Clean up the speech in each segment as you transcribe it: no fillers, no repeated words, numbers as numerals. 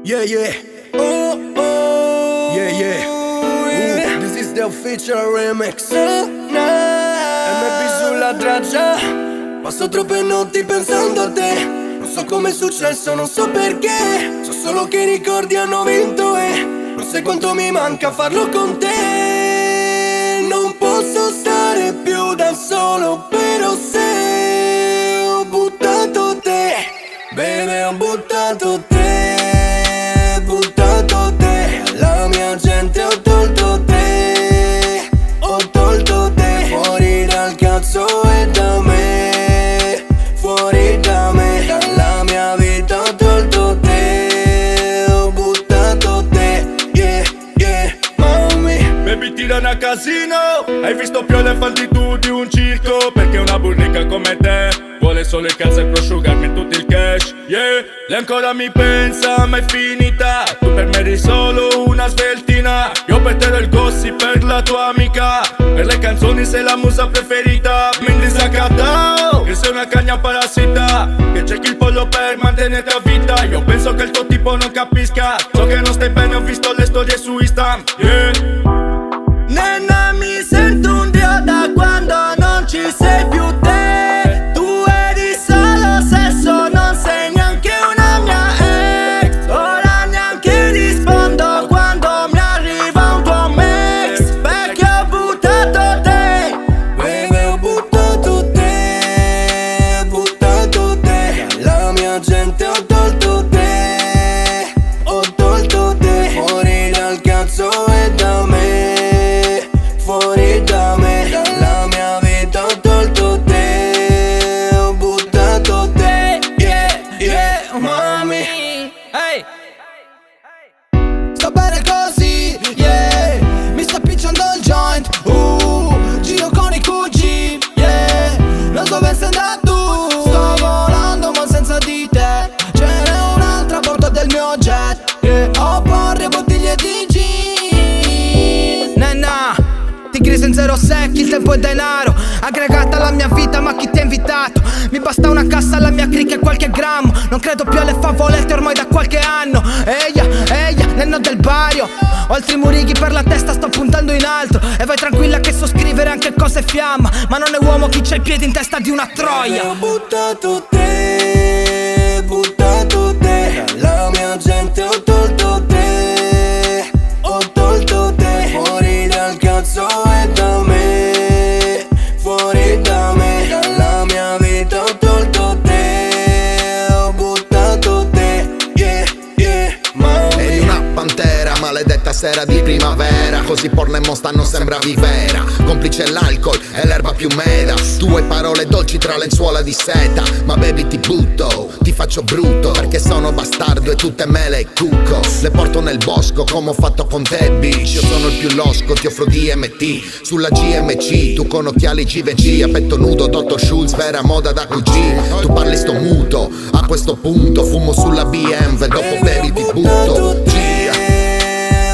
Yeah, yeah. Oh, oh. Yeah, yeah. This is the official remix. MB sulla traccia. Passo troppe notti pensando a te. Non so come è successo, non so perché. So solo che i ricordi hanno vinto e non sai quanto mi manca farlo con te. Non posso stare più da solo, però se ho buttato te, baby, ho buttato te. Buttato te, alla mia gente ho tolto te. Ho tolto te, fuori dal cazzo e da me. Fuori da me, dalla mia vita ho tolto te. Ho buttato te, yeah, yeah, mami. Baby tirano a casino. Hai visto più elefanti tu di un circo. Perché una burnica come te vuole solo il cazzo e prosciugarmi tutto il cash. Yeah, lei ancora mi pensa ma è finita. Tu per me eri solo una sveltina. Io per te ero il gossip per la tua amica. Per le canzoni sei la musa preferita. Mi disaccattao che sei una cagna parassita. Che cerchi il pollo per mantenerti a vita. Io penso che il tuo tipo non capisca. So che non stai bene, ho visto le storie su Insta. Yeah. Nena, mi sento un dio da quando non ci sei più te. Tu eri solo sesso, non sei neanche una mia ex. Ora neanche rispondo quando mi arriva un tuo ex. Perché ho buttato te, baby, ho buttato te. Buttato te, dalla mia gente ho tolto te. Ho tolto te, fuori dal cazzo e da me. Fuori da me, dalla mia vita ho tolto te. Ho buttato te, yeah, yeah, mami. Hey. Sto bene così, yeah. Mi sta picciando il joint, giro con i QG, yeah. Non so dove sei andato, sto volando ma senza di te. Ce n'è un'altra a bordo del mio jet, yeah. Ho porre bottiglie di gin. Nena, tigri senza ero secchi, il tempo è denaro. Aggregata alla mia vita, ma chi ti ha invitato? Mi basta una cassa alla mia crick e qualche grammo. Non credo più alle favolette ormai da qualche anno. Eia, nenno del Bario. Ho altri murighi per la testa, sto puntando in alto. E vai tranquilla che so scrivere anche cose fiamma. Ma non è uomo chi c'ha i piedi in testa di una troia. Ho buttato te, buttato te. Dalla mia gente ho tolto te. Ho tolto te, fuori dal cazzo e da me. Fuori da me, dalla mia vita ho tolto te. Ho buttato te, yeah, yeah, mami. Eri una pantera, maledetta sera di primavera. Così porno e mo stanno sembravi vera. Complice l'alcol e l'erba più meda. Tue parole dolci tra lenzuola di seta. Ma baby ti butto, ti faccio brutto. Perché sono bastardo e tutte mele e cucco. Le porto nel bosco come ho fatto con te bitch. Io sono il più losco, ti offro DMT sulla GMC, tu con occhiali GVC. A petto nudo, Dr. Schultz, vera moda da QG. Tu parli sto muto, a questo punto fumo sulla BMW. Dopo bevi ti butto.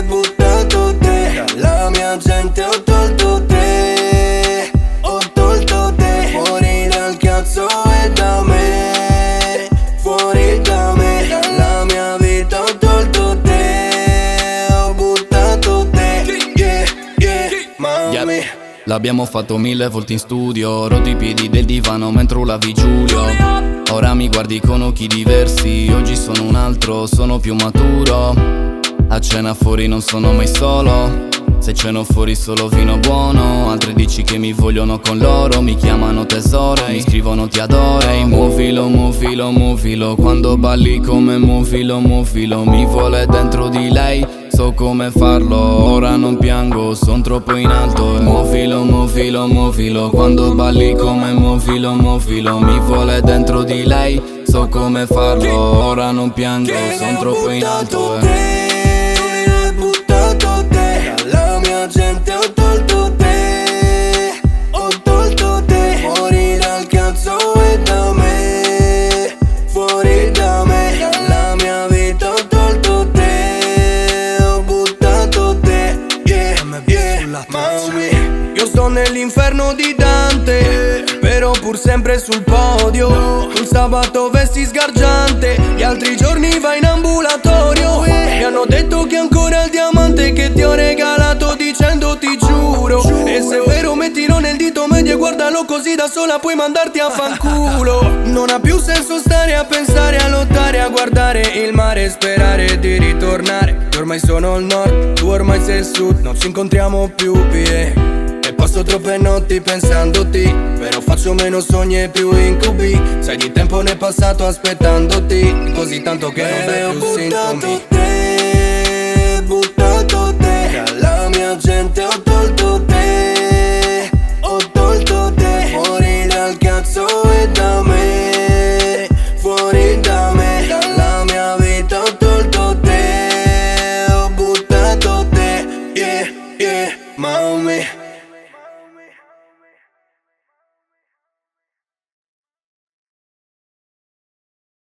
Buttato te, dalla mia gente ho tolto te. Ho tolto te, fuori dal cazzo e da me. Fuori da me, dalla mia vita ho tolto te. Ho buttato te, yeah, yeah, mami. Yep. L'abbiamo fatto 1000 volte in studio. Rotto i piedi del divano mentre urlavi Giulio. Ora mi guardi con occhi diversi. Oggi sono un altro, sono più maturo. A cena fuori non sono mai solo. Se ceno fuori solo vino buono. Altri dici che mi vogliono con loro. Mi chiamano tesoro, mi scrivono ti adoro. Ehi, muovilo, muovilo, muovilo. Quando balli come muovilo, muovilo. Mi vuole dentro di lei, so come farlo. Ora non piango, son troppo in alto. Muovilo, muovilo, muovilo. Quando balli come muovilo, muovilo. Mi vuole dentro di lei, so come farlo. Ora non piango, son troppo in alto. Dalla mia gente ho tolto te. Ho tolto te, fuori dal cazzo e da me. Fuori da me, dalla mia vita ho tolto te. Ho buttato te, yeah, yeah, mami. Io sto nell'inferno di Dante, però pur sempre sul podio. Un sabato vesti sgargiante, gli altri giorni vai in ambulatorio. che ancora il diamante che ti ho regalato dicendo ti giuro. E se è vero mettilo nel dito medio e guardalo così da sola puoi mandarti a fanculo. Non ha più senso stare a pensare, a lottare, a guardare il mare e sperare di ritornare. Io ormai sono al nord, tu ormai sei il sud, non ci incontriamo più, yeah. E passo troppe notti pensandoti, però faccio meno sogni e più incubi. Sai di tempo ne è passato aspettandoti, così tanto che non dai più sintomi.